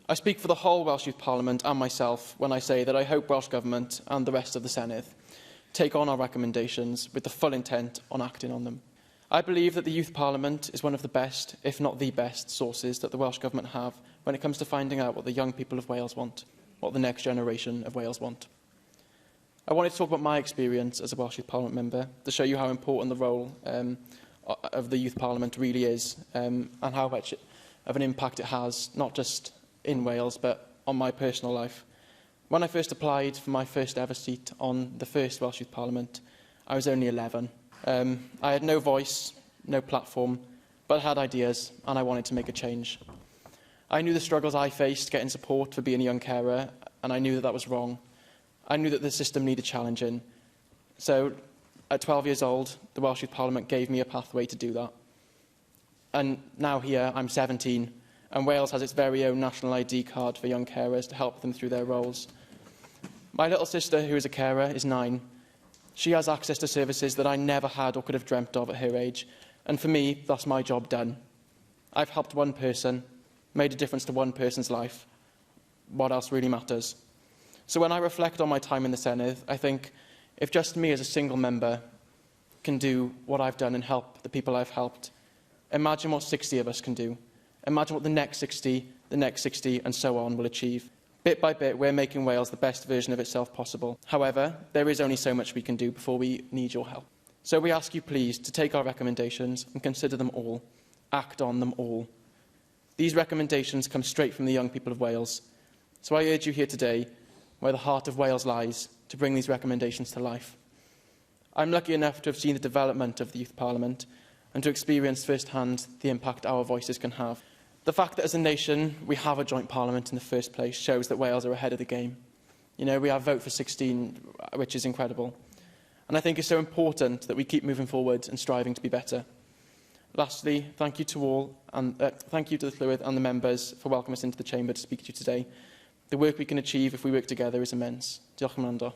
I speak for the whole Welsh Youth Parliament and myself when I say that I hope Welsh Government and the rest of the Senedd take on our recommendations with the full intent on acting on them. I believe that the Youth Parliament is one of the best, if not the best, sources that the Welsh Government have when it comes to finding out what the young people of Wales want, what the next generation of Wales want. I wanted to talk about my experience as a Welsh Youth Parliament member to show you how important the role of the Youth Parliament really is and how much of an impact it has, not just in Wales, but on my personal life. When I first applied for my first ever seat on the first Welsh Youth Parliament, I was only 11. I had no voice, no platform, but I had ideas and I wanted to make a change. I knew the struggles I faced getting support for being a young carer, and I knew that that was wrong. I knew that the system needed challenging. So, at 12 years old, the Welsh Youth Parliament gave me a pathway to do that. And now here, I'm 17, and Wales has its very own national ID card for young carers to help them through their roles. My little sister, who is a carer, is 9. She has access to services that I never had or could have dreamt of at her age, and for me, that's my job done. I've helped one person, made a difference to one person's life. What else really matters? So when I reflect on my time in the Senedd, I think, if just me as a single member can do what I've done and help the people I've helped, imagine what 60 of us can do. Imagine what the next 60, and so on will achieve. Bit by bit, we're making Wales the best version of itself possible. However, there is only so much we can do before we need your help. So we ask you please to take our recommendations and consider them all. Act on them all. These recommendations come straight from the young people of Wales. So I urge you here today, where the heart of Wales lies, to bring these recommendations to life. I'm lucky enough to have seen the development of the Youth Parliament and to experience firsthand the impact our voices can have. The fact that as a nation we have a joint parliament in the first place shows that Wales are ahead of the game. You know, we have vote for 16, which is incredible. And I think it's so important that we keep moving forward and striving to be better. Lastly, thank you to all, and thank you to the Llwyfan and the members for welcoming us into the chamber to speak to you today. The work we can achieve if we work together is immense. Diolch yn fawr.